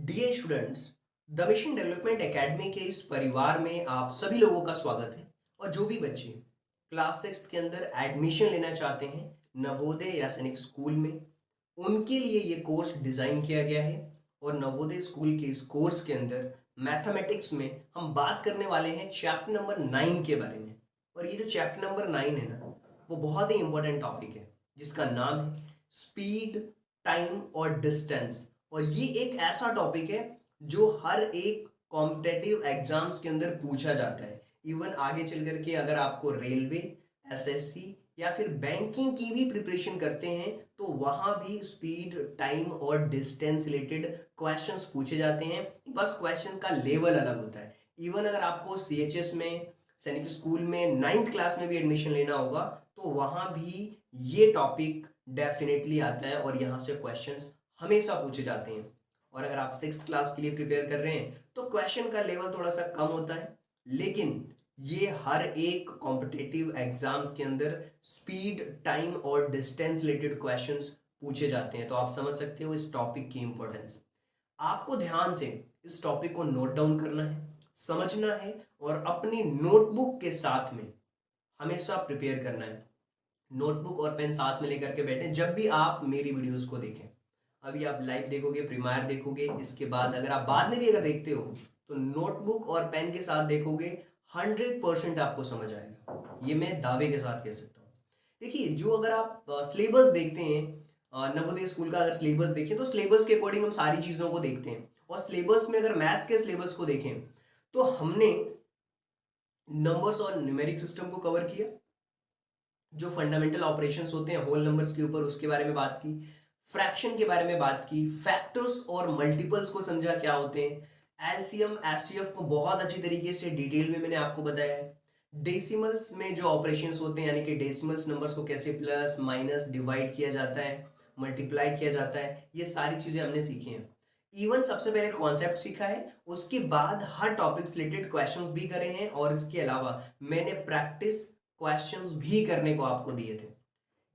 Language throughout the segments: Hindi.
Dear students, the mission development academy के इस परिवार में आप सभी लोगों का स्वागत है। और जो भी बच्चे क्लास सिक्स के अंदर एडमिशन लेना चाहते हैं नवोदय या सैनिक स्कूल में, उनके लिए ये कोर्स डिज़ाइन किया गया है। और नवोदय स्कूल के इस कोर्स के अंदर मैथमेटिक्स में हम बात करने वाले हैं चैप्टर नंबर 9 के बारे में। और ये जो चैप्टर नंबर 9 है ना, वो बहुत ही इंपॉर्टेंट टॉपिक है जिसका नाम है स्पीड, टाइम और डिस्टेंस। और ये एक ऐसा टॉपिक है जो हर एक कॉम्पिटेटिव एग्जाम्स के अंदर पूछा जाता है। इवन आगे चल करके अगर आपको रेलवे, एसएससी या फिर बैंकिंग की भी प्रिपरेशन करते हैं तो वहां भी स्पीड, टाइम और डिस्टेंस रिलेटेड क्वेश्चंस पूछे जाते हैं। बस क्वेश्चन का लेवल अलग होता है। इवन अगर आपको सीएचएस में, सैनिक स्कूल में 9th क्लास में भी एडमिशन लेना होगा तो वहां भी ये टॉपिक डेफिनेटली आता है और यहाँ से क्वेश्चंस हमेशा पूछे जाते हैं। और अगर आप 6th क्लास के लिए प्रिपेयर कर रहे हैं तो क्वेश्चन का लेवल थोड़ा सा कम होता है, लेकिन ये हर एक कॉम्पिटिटिव एग्जाम्स के अंदर स्पीड, टाइम और डिस्टेंस रिलेटेड क्वेश्चंस पूछे जाते हैं। तो आप समझ सकते हो इस टॉपिक की इंपॉर्टेंस। आपको ध्यान से इस टॉपिक को नोट डाउन करना है, समझना है और अपनी नोटबुक के साथ में हमेशा प्रिपेयर करना है। नोटबुक और पेन साथ में लेकर के बैठे जब भी आप मेरी वीडियोस को देखें। अभी आप लाइव देखोगे, प्रीमियर देखोगे, इसके बाद अगर आप बाद में भी अगर देखते हो तो नोटबुक और पेन के साथ देखोगे, 100% आपको समझ आएगा। ये मैं दावे के साथ कह सकता हूँ। देखिए, जो अगर आप सिलेबस देखते हैं, नवोदय स्कूल का अगर सिलेबस देखें तो सिलेबस के अकॉर्डिंग हम सारी चीज़ों को देखते हैं। और सिलेबस में अगर मैथ्स के सिलेबस को देखें तो हमने नंबर्स और न्यूमेरिक सिस्टम को कवर किया, जो फंडामेंटल ऑपरेशंस होते हैं होल नंबर्स के ऊपर उसके बारे में बात की, फ्रैक्शन के बारे में बात की, फैक्टर्स और मल्टीपल्स को समझा क्या होते हैं, एलसीएम एचसीएफ को बहुत अच्छी तरीके से डिटेल में मैंने आपको बताया है। डेसिमल्स में जो ऑपरेशंस होते हैं यानी कि डेसिमल्स नंबर्स को कैसे प्लस माइनस डिवाइड किया जाता है, मल्टीप्लाई किया जाता है, ये सारी चीजें हमने सीखी हैं। इवन सबसे पहले कॉन्सेप्ट सीखा है, उसके बाद हर टॉपिक रिलेटेड क्वेश्चंस भी करे हैं और इसके अलावा मैंने प्रैक्टिस क्वेश्चंस भी करने को आपको दिए थे।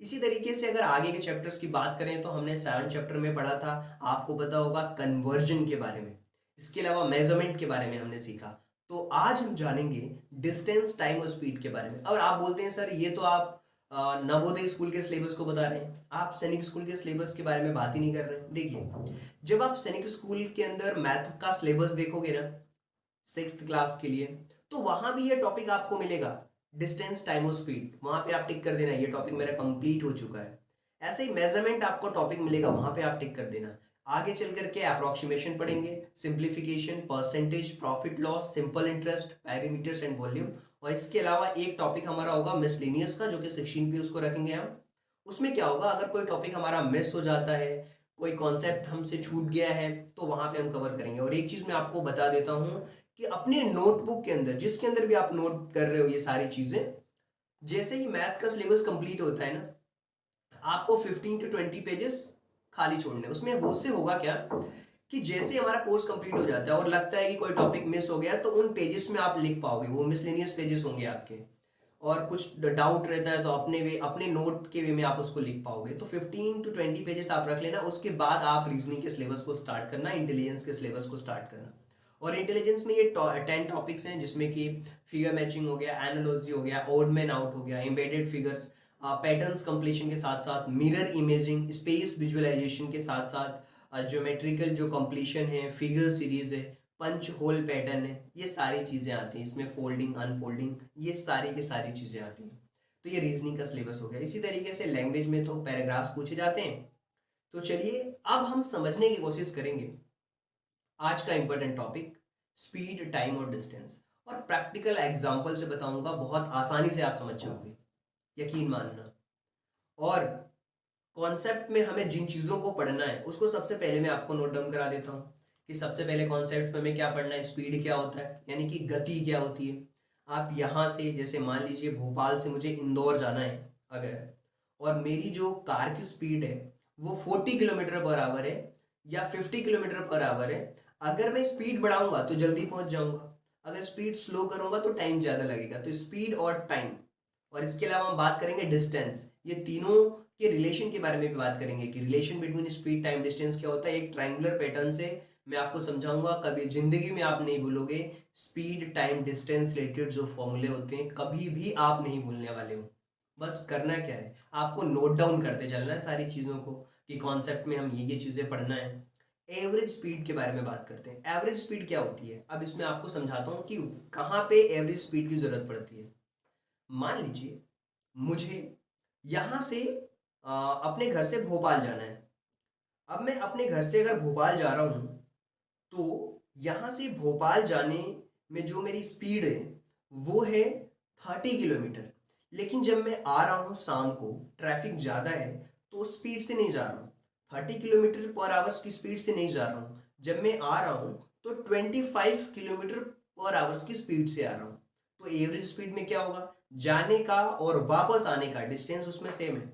इसी तरीके से अगर आगे के चैप्टर्स की बात करें तो हमने 7 चैप्टर में पढ़ा था, आपको पता होगा, कन्वर्जन के बारे में। इसके अलावा मेजरमेंट के बारे में हमने सीखा। तो आज हम जानेंगे डिस्टेंस, टाइम और स्पीड के बारे में। और आप बोलते हैं सर ये तो आप नवोदय स्कूल के सिलेबस को बता रहे हैं, आप सैनिक स्कूल के सिलेबस के बारे में बात ही नहीं कर रहे हैं। देखिए, जब आप सैनिक स्कूल के अंदर मैथ का सिलेबस देखोगे ना 6th क्लास के लिए, तो वहां भी ये टॉपिक आपको मिलेगा, डिस्टेंस, टाइम और स्पीड। वहां पे आप टिक कर देना, ये टॉपिक मेरा कंप्लीट हो चुका है। ऐसे ही मेजरमेंट आपको टॉपिक मिलेगा, वहां पे आप टिक कर देना। आगे चल करके अप्रोक्सीमेशन पढ़ेंगे, simplification, percentage, profit loss, simple interest, parameters and volume. और इसके अलावा एक टॉपिक हमारा होगा मिसलेनियस का, जो कि 16 पे उसको रखेंगे हम। उसमें क्या होगा, अगर कोई टॉपिक हमारा मिस हो जाता है, कोई कॉन्सेप्ट हमसे छूट गया है, तो वहां पे हम कवर करेंगे। और एक चीज मैं आपको बता देता हूं कि अपने नोटबुक के अंदर, जिसके अंदर भी आप नोट कर रहे हो ये सारी चीजें, जैसे ही मैथ का सिलेबस कंप्लीट होता है ना, आपको 15 to 20 पेजेस खाली छोड़ने हैं। उसमें उससे होगा क्या कि जैसे ही हमारा कोर्स कंप्लीट हो जाता है और लगता है कि कोई टॉपिक मिस हो गया, तो उन पेजेस में आप लिख पाओगे, वो मिसलेनियस पेजेस होंगे आपके। और कुछ डाउट रहता है तो अपने वे, अपने नोट के वे में आप उसको लिख पाओगे। तो 15 to 20 पेजेस आप रख लेना। उसके बाद आप रीजनिंग के सिलेबस को स्टार्ट करना, इंटेलिजेंस के सिलेबस को स्टार्ट करना। और इंटेलिजेंस में ये 10 टॉपिक्स हैं, जिसमें कि फिगर मैचिंग हो गया, एनालॉजी हो गया, ओड मैन आउट हो गया, एम्बेडेड फिगर्स, पैटर्न्स कंप्लीशन के साथ साथ मिरर इमेजिंग, स्पेस विजुअलाइजेशन के साथ साथ ज्योमेट्रिकल जो कंप्लीशन है, फिगर सीरीज है, पंच होल पैटर्न है, ये सारी चीज़ें आती हैं इसमें, फोल्डिंग, अनफोल्डिंग, ये सारी की सारी चीज़ें आती हैं। तो ये रीजनिंग का सिलेबस हो गया। इसी तरीके से लैंग्वेज में तो पैराग्राफ्स पूछे जाते हैं। तो चलिए अब हम समझने की कोशिश करेंगे आज का इंपॉर्टेंट टॉपिक, स्पीड, टाइम और डिस्टेंस। और प्रैक्टिकल एग्जांपल से बताऊंगा, बहुत आसानी से आप समझ जाओगे, यकीन मानना। और कॉन्सेप्ट में हमें जिन चीज़ों को पढ़ना है उसको सबसे पहले मैं आपको नोट डाउन करा देता हूँ कि सबसे पहले कॉन्सेप्ट में हमें क्या पढ़ना है, स्पीड क्या होता है, यानी कि गति क्या होती है। आप यहाँ से, जैसे मान लीजिए भोपाल से मुझे इंदौर जाना है अगर, और मेरी जो कार की स्पीड है वो 40 किलोमीटर पर आवर है या 50 किलोमीटर पर आवर है। अगर मैं स्पीड बढ़ाऊंगा तो जल्दी पहुंच जाऊंगा, अगर स्पीड स्लो करूंगा तो टाइम ज़्यादा लगेगा। तो स्पीड और टाइम। और इसके अलावा हम बात करेंगे डिस्टेंस, ये तीनों के रिलेशन के बारे में भी बात करेंगे कि relation between speed, time, distance क्या होता है। एक ट्रायंगुलर पैटर्न से मैं आपको समझाऊंगा, कभी ज़िंदगी में आप नहीं भूलोगे। स्पीड, टाइम, डिस्टेंस रिलेटेड जो फॉर्मूले होते हैं कभी भी आप नहीं भूलने वाले हो। बस करना क्या है, आपको नोट डाउन करते चलना है सारी चीज़ों को कि कॉन्सेप्ट में हम ये चीज़ें पढ़ना है। एवरेज स्पीड के बारे में बात करते हैं। एवरेज स्पीड क्या होती है, अब इसमें आपको समझाता हूँ कि कहाँ पे एवरेज स्पीड की ज़रूरत पड़ती है। मान लीजिए मुझे यहाँ से अपने घर से भोपाल जाना है। अब मैं अपने घर से अगर भोपाल जा रहा हूँ तो यहाँ से भोपाल जाने में जो मेरी स्पीड है वो है 30 किलोमीटर। लेकिन जब मैं आ रहा हूँ शाम को, ट्रैफिक ज़्यादा है तो स्पीड से नहीं जा रहा हूँ, 30 किलोमीटर पर आवर्स की स्पीड से नहीं जा रहा हूँ। जब मैं आ रहा हूँ तो 25 किलोमीटर पर आवर्स की स्पीड से आ रहा हूँ। तो एवरेज स्पीड में क्या होगा, जाने का और वापस आने का डिस्टेंस उसमें सेम है,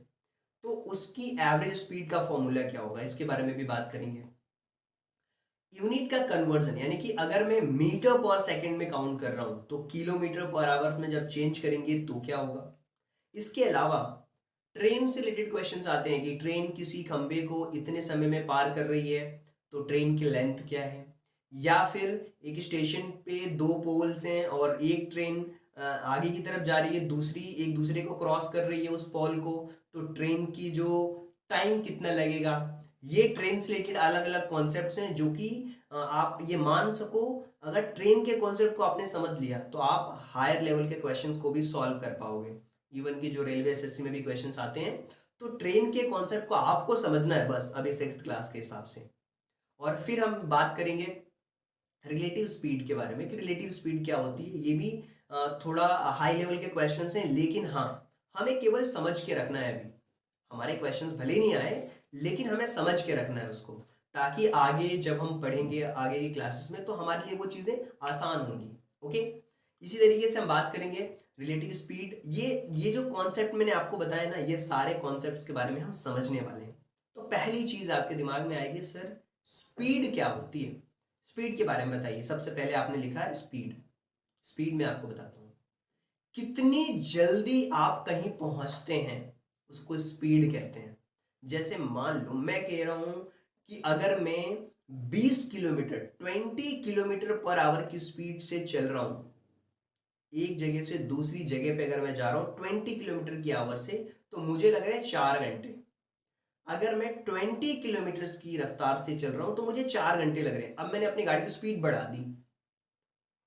तो उसकी एवरेज स्पीड का फॉर्मूला क्या होगा इसके बारे में भी बात करेंगे। यूनिट का कन्वर्जन, यानी कि अगर मैं मीटर पर सेकंड में काउंट कर रहा हूं तो किलोमीटर पर आवर में जब चेंज करेंगे तो क्या होगा। इसके अलावा ट्रेन से रिलेटेड क्वेश्चंस आते हैं कि ट्रेन किसी खंबे को इतने समय में पार कर रही है तो ट्रेन की लेंथ क्या है। या फिर एक स्टेशन पे दो पोल्स हैं और एक ट्रेन आगे की तरफ जा रही है, दूसरी एक दूसरे को क्रॉस कर रही है उस पोल को, तो ट्रेन की जो टाइम कितना लगेगा। ये ट्रेन से रिलेटेड अलग अलग कॉन्सेप्ट्स हैं जो कि आप ये मान सको, अगर ट्रेन के कॉन्सेप्ट को आपने समझ लिया तो आप हायर लेवल के क्वेश्चंस को भी सॉल्व कर पाओगे। इवन कि जो रेलवे एसएससी में भी क्वेश्चंस आते हैं, तो ट्रेन के कॉन्सेप्ट को आपको समझना है बस अभी 6th क्लास के हिसाब से। और फिर हम बात करेंगे रिलेटिव स्पीड के बारे में कि रिलेटिव स्पीड क्या होती है। ये भी थोड़ा हाई लेवल के क्वेश्चंस हैं, लेकिन हाँ, हमें केवल समझ के रखना है। अभी हमारे क्वेश्चंस भले नहीं आए लेकिन हमें समझ के रखना है उसको, ताकि आगे जब हम पढ़ेंगे आगे की क्लासेस में तो हमारे लिए वो चीज़ें आसान होंगी। ओके, इसी तरीके से हम बात करेंगे रिलेटिव स्पीड। ये जो कॉन्सेप्ट मैंने आपको बताया ना, ये सारे कॉन्सेप्ट्स के बारे में हम समझने वाले हैं। तो पहली चीज़ आपके दिमाग में आएगी, सर स्पीड क्या होती है। स्पीड के बारे में बताइए। सबसे पहले आपने लिखा है स्पीड। स्पीड में आपको बताता हूँ, कितनी जल्दी आप कहीं पहुंचते हैं उसको स्पीड कहते हैं। जैसे मान लो मैं कह रहा हूं कि अगर मैं 20 किलोमीटर 20 किलोमीटर पर आवर की स्पीड से चल रहा हूं, एक जगह से दूसरी जगह पे अगर मैं जा रहा हूं 20 किलोमीटर की आवर से, तो मुझे लग रहा है 4 घंटे। अगर मैं 20 किलोमीटर की रफ्तार से चल रहा हूं तो मुझे 4 घंटे लग रहे हैं। अब मैंने अपनी गाड़ी की स्पीड बढ़ा दी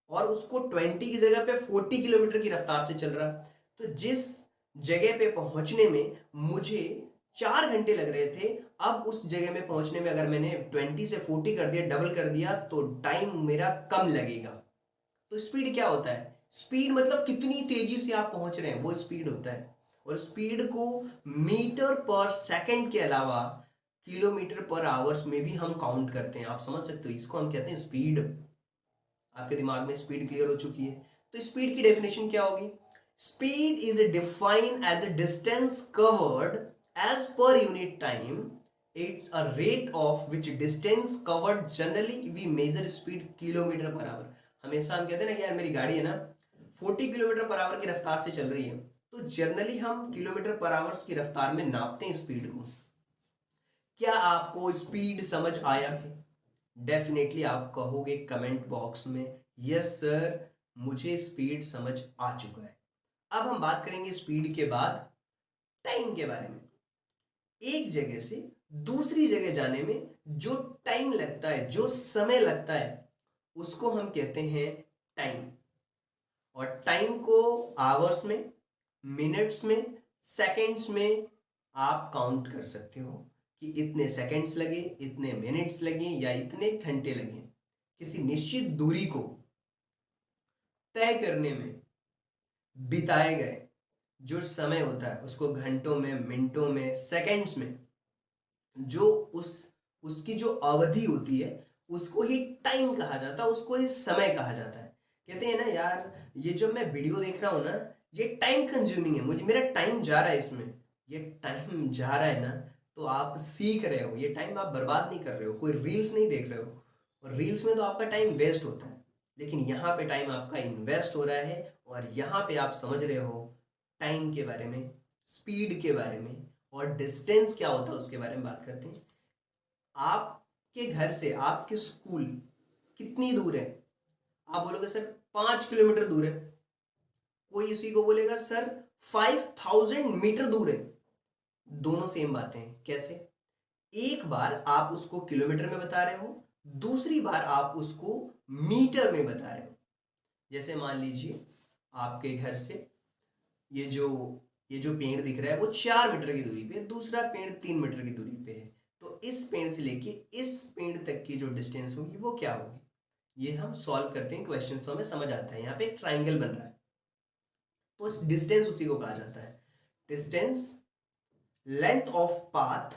और उसको 20 की जगह पे 40 किलोमीटर की रफ्तार से चल रहा, तो जिस जगह पे पहुंचने में मुझे 4 घंटे लग रहे थे, अब उस जगह में पहुंचने में अगर मैंने 20 से 40 कर दिया, डबल कर दिया, तो टाइम मेरा कम लगेगा। तो स्पीड क्या होता है, स्पीड मतलब कितनी तेजी से आप पहुंच रहे हैं वो स्पीड होता है। और स्पीड को मीटर पर सेकंड के अलावा किलोमीटर पर आवर्स में भी हम काउंट करते हैं। आप समझ सकते हो, इसको हम कहते हैं स्पीड। आपके दिमाग में स्पीड क्लियर हो चुकी है। तो स्पीड की डेफिनेशन क्या होगी, speed is defined as a distance covered as per unit time. It's a rate of which distance covered, generally we measure speed kilometre per hour. हमेशा हम कहते हैं ना कि यार मेरी गाड़ी है ना 40 किलोमीटर पर आवर की रफ्तार से चल रही है, तो जनरली हम किलोमीटर पर आवर्स की रफ्तार में नापते हैं स्पीड को। क्या आपको स्पीड समझ आया है? डेफिनेटली आप कहोगे कमेंट बॉक्स में, यस सर मुझे स्पीड समझ आ चुका है। अब हम बात करेंगे स्पीड के बाद टाइम के बारे में। एक जगह से दूसरी जगह जाने में जो टाइम लगता है, जो समय लगता है, उसको हम कहते हैं टाइम। और टाइम को आवर्स में, मिनट्स में, सेकंड्स में आप काउंट कर सकते हो कि इतने सेकंड्स लगे, इतने मिनट्स लगे या इतने घंटे लगे। किसी निश्चित दूरी को तय करने में बिताए गए जो समय होता है उसको घंटों में, मिनटों में, सेकंड्स में, जो उसकी जो अवधि होती है उसको ही टाइम कहा जाता है, उसको ही समय कहा जाता है। कहते हैं ना यार, ये जो मैं वीडियो देख रहा हूँ ना, ये टाइम कंज्यूमिंग है, मुझे मेरा टाइम जा रहा है इसमें। ये टाइम जा रहा है ना, तो आप सीख रहे हो, ये टाइम आप बर्बाद नहीं कर रहे हो, कोई रील्स नहीं देख रहे हो। और रील्स में तो आपका टाइम वेस्ट होता है, लेकिन यहाँ पे टाइम आपका इन्वेस्ट हो रहा है। और यहाँ पे आप समझ रहे हो टाइम के बारे में, स्पीड के बारे में, और डिस्टेंस क्या होता है उसके बारे में बात करते हैं। आप के घर से आपके स्कूल कितनी दूर है? आप बोलोगे सर 5 किलोमीटर दूर है। कोई इसी को बोलेगा सर 5000 मीटर दूर है। दोनों सेम बातें हैं। कैसे? एक बार आप उसको किलोमीटर में बता रहे हो, दूसरी बार आप उसको मीटर में बता रहे हो। जैसे मान लीजिए आपके घर से ये जो ये जो पेड़ दिख रहा है वो 4 मीटर की दूरी पे है, दूसरा पेड़ 3 मीटर की दूरी पे है। तो इस पेड़ से लेके इस पेड़ तक की जो डिस्टेंस होगी वो क्या होगी? ये हम सॉल्व करते हैं क्वेश्चन तो हमें समझ आता है। यहाँ पे एक ट्राइंगल बन रहा है, तो इस डिस्टेंस उसी को कहा जाता है। Distance, length of path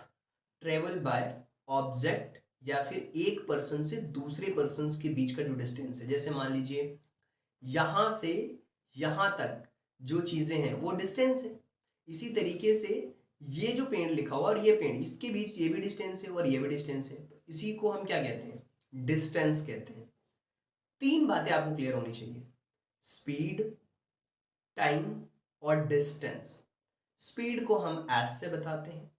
travel by object, या फिर एक पर्सन से दूसरे पर्सन के बीच का जो डिस्टेंस है। जैसे मान लीजिए यहां से यहां तक जो चीजें हैं वो डिस्टेंस है। इसी तरीके से ये जो पेड़ लिखा हुआ और ये पेड़, इसके बीच ये भी डिस्टेंस है और ये भी डिस्टेंस है। तो इसी को हम क्या कहते हैं? डिस्टेंस कहते हैं। तीन बातें आपको क्लियर होनी चाहिए: स्पीड, टाइम और डिस्टेंस। स्पीड को हम एस से बताते हैं,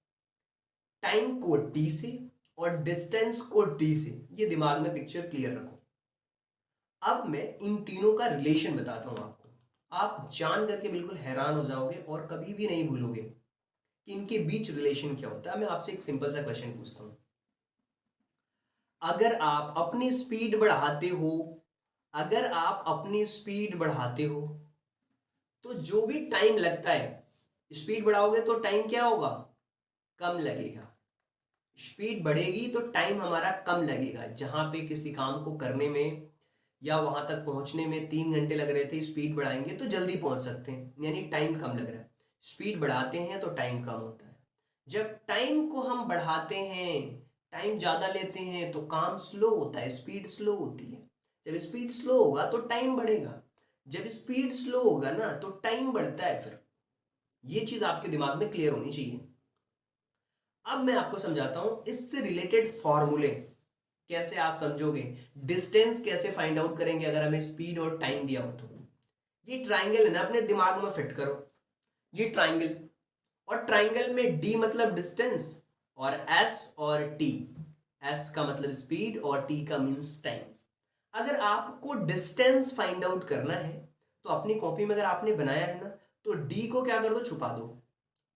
टाइम को टी से, और डिस्टेंस को डी से। ये दिमाग में पिक्चर क्लियर रखो। अब मैं इन तीनों का रिलेशन बताता हूं आपको। आप जान करके बिल्कुल हैरान हो जाओगे और कभी भी नहीं भूलोगे कि इनके बीच रिलेशन क्या होता है। मैं आपसे एक सिंपल सा क्वेश्चन पूछता हूं। अगर आप अपनी स्पीड बढ़ाते हो अगर आप अपनी स्पीड बढ़ाते हो तो जो भी टाइम लगता है, स्पीड बढ़ाओगे तो टाइम क्या होगा? कम लगेगा। स्पीड बढ़ेगी तो टाइम हमारा कम लगेगा। जहां पे किसी काम को करने में या वहां तक पहुंचने में 3 घंटे लग रहे थे, स्पीड बढ़ाएंगे तो जल्दी पहुंच सकते हैं, यानी टाइम कम लग रहा है। स्पीड बढ़ाते हैं तो टाइम कम होता है। जब टाइम को हम बढ़ाते हैं, टाइम ज्यादा लेते हैं, तो काम स्लो होता है, स्पीड स्लो होती है। जब स्पीड स्लो होगा तो टाइम बढ़ेगा, जब स्पीड स्लो होगा ना तो टाइम बढ़ता है। फिर ये चीज आपके दिमाग में क्लियर होनी चाहिए। अब मैं आपको समझाता हूं इससे रिलेटेड फॉर्मूले, कैसे आप समझोगे। डिस्टेंस कैसे फाइंड आउट करेंगे अगर हमें स्पीड और टाइम दिया हो तो। ये ट्राइंगल है ना, अपने दिमाग में फिट करो। ये ट्राइंगल, और ट्राइंगल में डी मतलब डिस्टेंस और एस और टी। एस का मतलब स्पीड और टी का मींस टाइम। अगर आपको डिस्टेंस फाइंड आउट करना है तो अपनी कॉपी में अगर आपने बनाया है ना, तो डी को क्या कर दो? छुपा दो।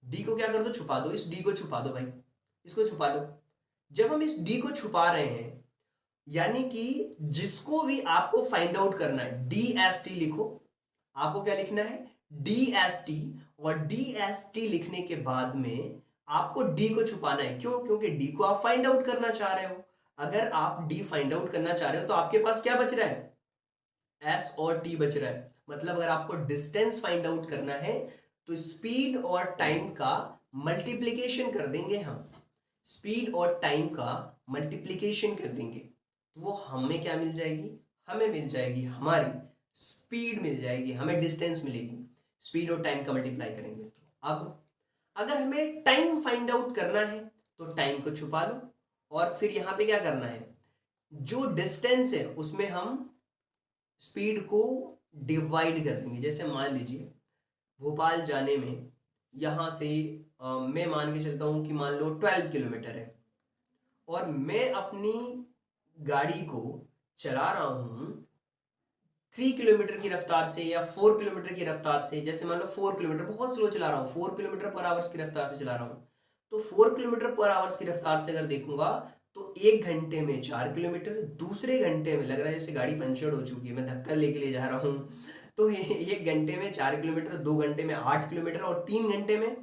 डी को क्या कर दो? छुपा दो। इस डी को छुपा दो भाई, इसको छुपा दो। जब हम इस डी को छुपा रहे हैं, यानी कि जिसको भी आपको फाइंड आउट करना है, डी एस टी लिखो। आपको क्या लिखना है? D S T. और डी एस टी लिखने के बाद में आपको डी को छुपाना है। क्यों? क्योंकि डी को आप फाइंड आउट करना चाह रहे हो। अगर आप डी फाइंड आउट करना चाह रहे हो तो आपके पास क्या बच रहा है? एस और टी बच रहा है। मतलब अगर आपको डिस्टेंस फाइंड आउट करना है तो स्पीड और टाइम का मल्टीप्लीकेशन कर देंगे हम। स्पीड और टाइम का मल्टीप्लीकेशन कर देंगे तो वो हमें क्या मिल जाएगी? हमें मिल जाएगी हमारी स्पीड मिल जाएगी, हमें डिस्टेंस मिलेगी। स्पीड और टाइम का मल्टीप्लाई करेंगे तो अब अगर हमें टाइम फाइंड आउट करना है तो टाइम को छुपा लो, और फिर यहां पे क्या करना है? जो डिस्टेंस है उसमें हम स्पीड को डिवाइड कर देंगे। जैसे मान लीजिए भोपाल जाने में यहाँ से मैं मान के चलता हूँ कि मान लो 12 किलोमीटर है, और मैं अपनी गाड़ी को चला रहा हूँ 3 किलोमीटर की रफ्तार से या 4 किलोमीटर की रफ्तार से। जैसे मान लो 4 किलोमीटर बहुत स्लो चला रहा हूँ, 4 किलोमीटर पर आवर्स की रफ्तार से चला रहा हूँ। तो 4 किलोमीटर पर आवर्स की रफ्तार से अगर देखूंगा तो 1 घंटे में 4 किलोमीटर, दूसरे घंटे में लग रहा है जैसे गाड़ी पंचर हो चुकी है, मैं धक्का लेके ले जा रहा हूँ। तो 1 घंटे में 4 किलोमीटर, 2 घंटे में 8 किलोमीटर, और 3 घंटे में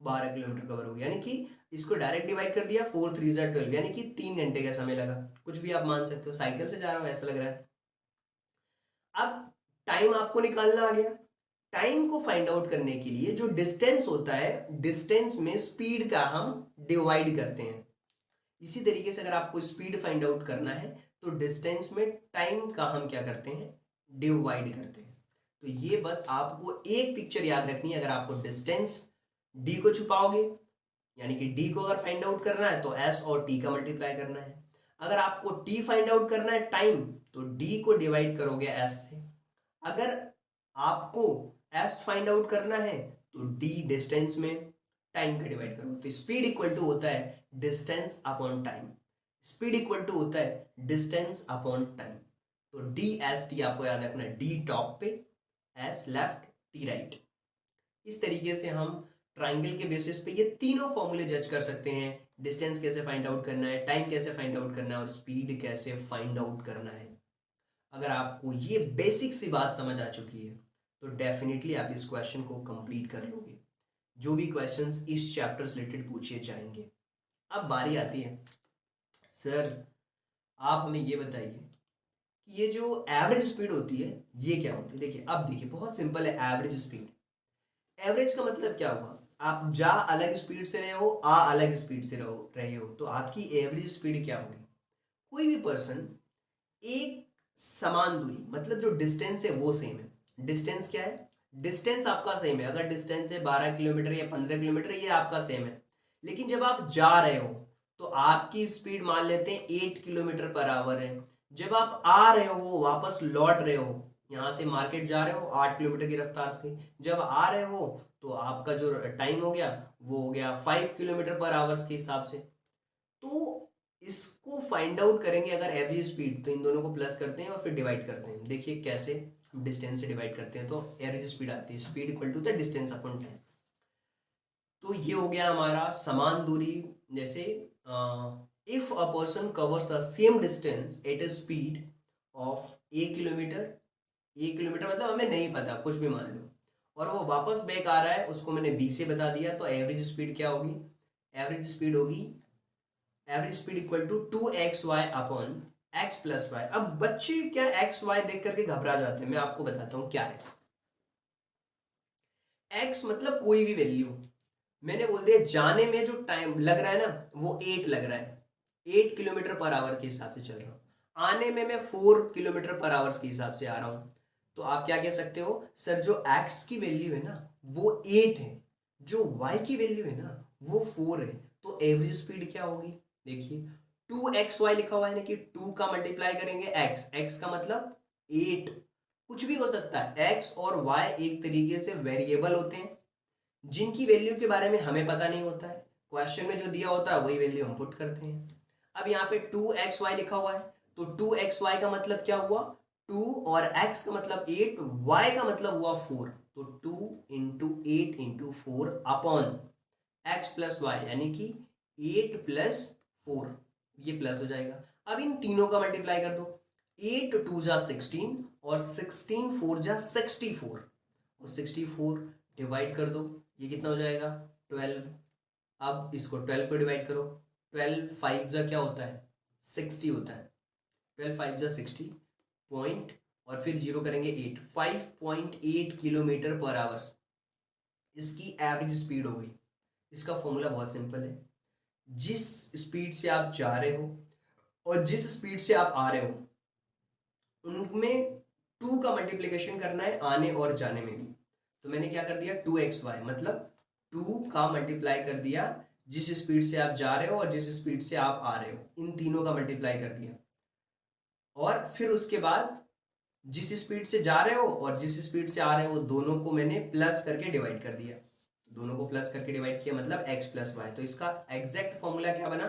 12 किलोमीटर कवर हो गया। यानी कि इसको डायरेक्ट डिवाइड कर दिया, 4 3 12, यानी कि 3 घंटे का समय लगा। कुछ भी आप मान सकते हो, साइकिल से जा रहा हूँ ऐसा लग रहा है। अब टाइम आपको निकालना आ गया। टाइम को फाइंड आउट करने के लिए जो डिस्टेंस होता है, डिस्टेंस में स्पीड का हम डिवाइड करते हैं। इसी तरीके से अगर आपको स्पीड फाइंड आउट करना है तो डिस्टेंस में टाइम का हम क्या करते हैं? डिवाइड करते हैं। तो ये बस आपको एक पिक्चर याद रखनी है। अगर आपको डिस्टेंस डी को छुपाओगे, यानी कि डी को अगर फाइंड आउट करना है तो एस और टी का मल्टीप्लाई करना है। अगर आपको टी फाइंड आउट करना है टाइम, तो डी को डिवाइड करोगे एस से। अगर आपको एस फाइंड आउट करना है तो डी डिस्टेंस में टाइम का डिवाइड करो। तो स्पीड इक्वल टू होता है distance upon time. Speed equal to होता है डिस्टेंस अपॉन टाइम। तो डी एस टी आपको याद रखना है, डी टॉप पे, एस लेफ्ट, टी राइट। इस तरीके से हम ट्राइंगल के बेसिस पे ये तीनों फॉर्मूले जज कर सकते हैं। डिस्टेंस कैसे फाइंड आउट करना है, टाइम कैसे फाइंड आउट करना है और स्पीड कैसे फाइंड आउट करना है। अगर आपको ये बेसिक सी बात समझ आ चुकी है तो डेफिनेटली आप इस क्वेश्चन को कंप्लीट कर लोगे, जो भी क्वेश्चंस इस चैप्टर से रिलेटेड पूछे जाएंगे। अब बारी आती है, सर आप हमें ये बताइए कि ये जो एवरेज स्पीड होती है ये क्या होती है। देखिए अब देखिए बहुत सिंपल है, एवरेज स्पीड, एवरेज का मतलब क्या हुआ, आप जा अलग स्पीड से रहे हो, आ अलग स्पीड से रहे हो, तो आपकी एवरेज स्पीड क्या होगी। कोई भी पर्सन एक समान दूरी, मतलब जो डिस्टेंस है वो सेम है। डिस्टेंस क्या है, डिस्टेंस आपका सेम है, अगर डिस्टेंस है 12 किलोमीटर या 15 किलोमीटर ये आपका सेम है। लेकिन जब आप जा रहे हो तो आपकी स्पीड मान लेते हैं 8 किलोमीटर पर आवर है। जब आप आ रहे हो वापस लौट रहे हो, यहाँ से मार्केट जा रहे हो 8 किलोमीटर की रफ्तार से, जब आ रहे हो तो आपका जो टाइम हो गया वो हो गया 5 किलोमीटर पर आवर्स के हिसाब से। तो इसको फाइंड आउट करेंगे अगर एवरेज स्पीड, तो इन दोनों को प्लस करते हैं और फिर डिवाइड करते हैं। देखिए कैसे, डिस्टेंस से डिवाइड करते हैं तो एवरेज स्पीड आती है, speed equal to the distance upon time. तो ये हो गया हमारा समान दूरी। जैसे if a person covers the same distance at a speed of a kilometre मतलब हमें नहीं पता, कुछ भी मान लो, और वो वापस बैक आ रहा है, उसको मैंने बी से बता दिया, तो एवरेज स्पीड क्या होगी, एवरेज स्पीड होगी, average speed equal to 2xy upon x plus y. अब बच्चे क्या एक्स वाई देख करके घबरा जाते हैं, मैं आपको बताता हूं क्या है। x मतलब कोई भी वैल्यू, मैंने बोल दिया जाने में जो टाइम लग रहा है ना वो 8 लग रहा है, 8 किलोमीटर पर आवर के हिसाब से चल रहा हूँ, आने में मैं 4 किलोमीटर पर आवर के हिसाब से आ रहा हूँ। तो आप क्या कह सकते हो, सर जो x की वैल्यू है ना वो 8 है, जो y की वैल्यू है ना वो 4 है, तो एवरेज स्पीड क्या होगी। देखिए 2xy लिखा हुआ है ना कि 2 का मल्टीप्लाई करेंगे x का मतलब 8, कुछ भी हो सकता है, x और y एक तरीके से वेरिएबल होते हैं जिनकी वैल्यू के बारे में हमें पता नहीं होता है, क्वेश्चन में जो दिया होता है वही वैल्यू हम पुट करते हैं। अब यहाँ पे 2xy लिखा हुआ है, तो 2xy का मतलब क्या हुआ, 2 और x का मतलब 8, y का मतलब हुआ 4, तो 2 × 8 × 4 अपॉन x प्लस वाई, यानी कि 8 + 4, ये प्लस हो जाएगा। अब इन तीनों का मल्टीप्लाई कर दो, 8 2 जा 16 और 16 4 जा 64, और 64 डिवाइड कर दो, ये कितना हो जाएगा 12। अब इसको 12 पे डिवाइड करो, 12 5 जा क्या होता है 60 होता है, 12 5 जा 60 पॉइंट, और फिर जीरो करेंगे 8, 5.8 किलोमीटर पर आवर इसकी एवरेज स्पीड हो गई। इसका फॉर्मूला बहुत सिंपल है, जिस स्पीड से आप जा रहे हो और जिस स्पीड से आप आ रहे हो उनमें 2 का मल्टीप्लिकेशन करना है आने और जाने में भी। तो मैंने क्या कर दिया 2xy मतलब 2 का मल्टीप्लाई कर दिया जिस स्पीड से आप जा रहे हो और जिस स्पीड से आप आ रहे हो, इन तीनों का मल्टीप्लाई कर दिया, और फिर उसके बाद जिस स्पीड से जा रहे हो और जिस स्पीड से आ रहे हो दोनों को मैंने प्लस करके डिवाइड कर दिया, दोनों को प्लस करके डिवाइड किया मतलब x प्लस वाई। तो इसका एग्जैक्ट फॉर्मूला क्या बना,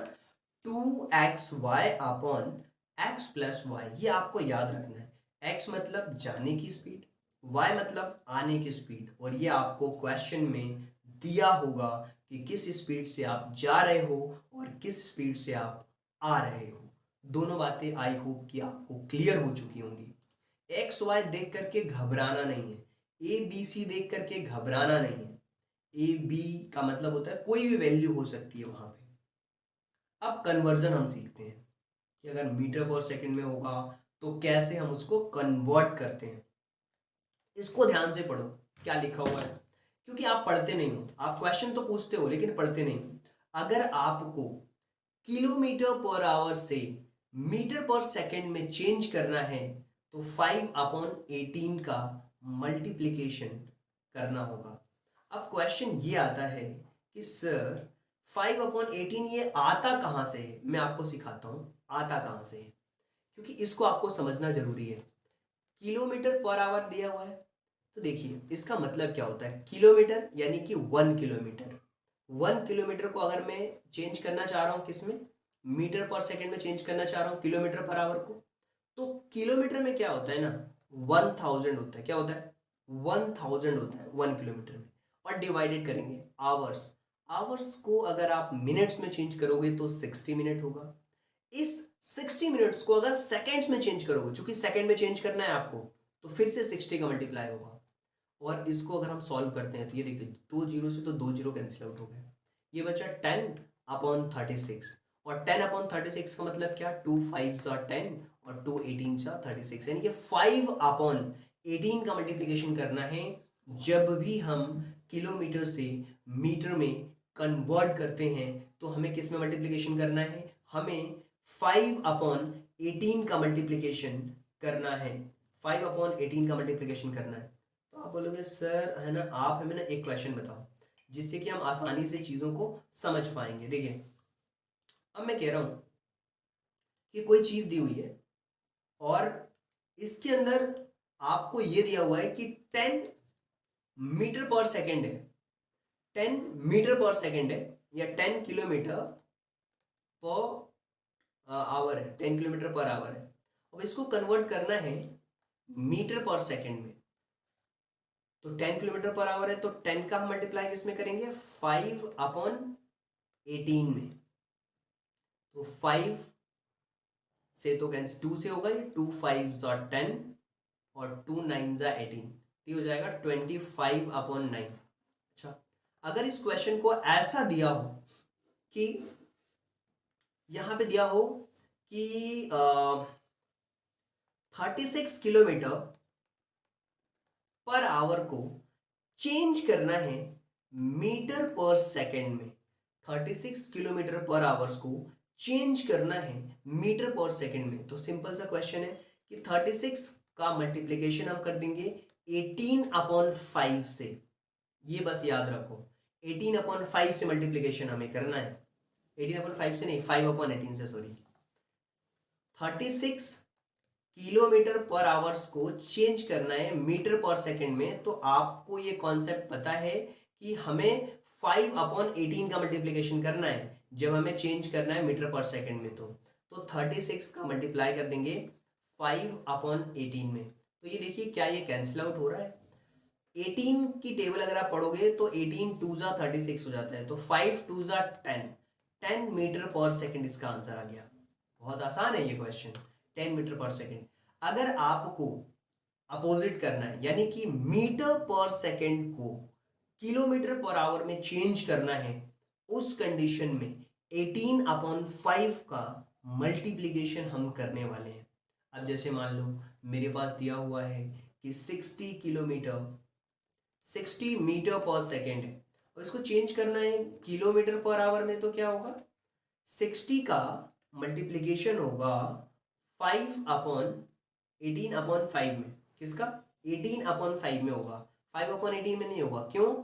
2xy upon x plus Y. ये आपको याद रखना है, x मतलब जाने की स्पीड, y मतलब आने की स्पीड, और ये आपको क्वेश्चन में दिया होगा कि किस स्पीड से आप जा रहे हो और किस स्पीड से आप आ रहे हो। दोनों बातें आई होप कि आपको क्लियर हो चुकी होंगी। एक्स वाई देख करके घबराना नहीं है, ए बी सी देख करके घबराना नहीं है, ए बी का मतलब होता है कोई भी वैल्यू हो सकती है वहां पे। अब कन्वर्जन हम सीखते हैं कि अगर मीटर पर सेकंड में होगा तो कैसे हम उसको कन्वर्ट करते हैं। इसको ध्यान से पढ़ो क्या लिखा हुआ है, क्योंकि आप पढ़ते नहीं हो, आप क्वेश्चन तो पूछते हो लेकिन पढ़ते नहीं हो। अगर आपको किलोमीटर पर आवर से मीटर पर सेकंड में चेंज करना है तो 5/18 का मल्टीप्लिकेशन करना होगा। अब क्वेश्चन ये आता है कि सर 5/18 ये आता कहाँ से है, मैं आपको सिखाता हूँ आता कहाँ से है, क्योंकि इसको आपको समझना जरूरी है। किलोमीटर पर आवर दिया हुआ है, तो देखिए इसका मतलब क्या होता है, किलोमीटर यानी कि 1 किलोमीटर, 1 किलोमीटर को अगर मैं चेंज करना चाह रहा हूँ किस में, मीटर पर सेकंड में चेंज करना चाह रहा हूँ किलोमीटर पर आवर को, तो किलोमीटर में क्या होता है ना, 1000 होता है। क्या होता है? 1000 होता है 1 किलोमीटर में। और डिवाइडेड करेंगे आवर्स, आवर्स को अगर आप मिनट्स में चेंज करोगे तो 60 मिनट होगा। इस 60 मिनट्स को अगर सेकेंड्स में चेंज करोगे, चूंकि सेकेंड में चेंज करना है आपको, तो फिर से 60 का मल्टीप्लाई होगा। और इसको अगर हम सॉल्व करते हैं तो ये देखिए, 2 जीरो से तो 2 जीरो कैंसिल आउट हो गए, ये बचा 10/36। और 10/36 का मतलब क्या, 2 5 × 10 और 2 18 × 36, यानी कि 5/18 का मल्टीप्लीकेशन करना है जब भी हम किलोमीटर से मीटर में कन्वर्ट करते हैं। तो हमें किस में मल्टीप्लीकेशन करना है, हमें 5/18 का मल्टीप्लीकेशन करना है, 5/18 का मल्टीप्लीकेशन करना है। तो आप बोलोगे सर है ना, आप हमें ना एक क्वेश्चन बताओ जिससे कि हम आसानी से चीज़ों को समझ पाएंगे। देखिए, अब मैं कह रहा हूँ कि कोई चीज़ दी हुई है और इसके अंदर आपको ये दिया हुआ है कि 10 मीटर पर सेकेंड है, 10 मीटर पर सेकेंड है, या 10 किलोमीटर पर आवर है, 10 किलोमीटर पर आवर है। अब इसको कन्वर्ट करना है मीटर पर सेकेंड में। तो 10 किलोमीटर पर आवर है, तो 10 का हम मल्टीप्लाई किसमें करेंगे, 5/18 में। तो 5 से तो कैंसिल, 2 से होगा, ये 2 5 × 10 और 2 9 × 18, तो ये हो जाएगा 25/9। अच्छा, अगर इस क्वेश्चन को ऐसा दिया हो कि यहां पे दिया हो कि 36 किलोमीटर पर आवर को चेंज करना है मीटर पर सेकेंड में, 36 किलोमीटर पर आवर्स को चेंज करना है मीटर पर सेकेंड में, तो सिंपल सा क्वेश्चन है कि 36 का मल्टीप्लीकेशन हम कर देंगे 18/5 से। ये बस याद रखो, 18/5 से मल्टीप्लीकेशन हमें करना है, 18/5 से नहीं, 5/18 से, सॉरी। 36 किलोमीटर पर आवर्स को चेंज करना है मीटर पर सेकेंड में, तो आपको ये कॉन्सेप्ट पता है कि हमें 5/18 का मल्टीप्लीकेशन करना है जब हमें चेंज करना है मीटर पर सेकेंड में। तो 36 का मल्टीप्लाई कर देंगे 5/18 में, तो ये देखिए क्या ये कैंसिल आउट हो रहा है। 18 की टेबल अगर आप पढ़ोगे तो 18 2 जा 36 हो जाता है, तो 5 2 जा 10, 10 मीटर पर सेकेंड इसका आंसर आ गया। बहुत आसान है ये क्वेश्चन, 10 मीटर पर सेकेंड। अगर आपको अपोजिट करना है, यानी कि मीटर पर सेकेंड को किलोमीटर पर आवर में चेंज करना है, उस कंडीशन में 18/5 का मल्टीप्लीकेशन हम करने वाले हैं। अब जैसे मान लो मेरे पास दिया हुआ है कि 60 मीटर पर सेकेंड है और इसको चेंज करना है किलोमीटर पर आवर में, तो क्या होगा, 60 का मल्टीप्लीकेशन होगा 5/18/5 में। किसका, 18/5 में होगा, 5/18 में नहीं होगा। क्यों,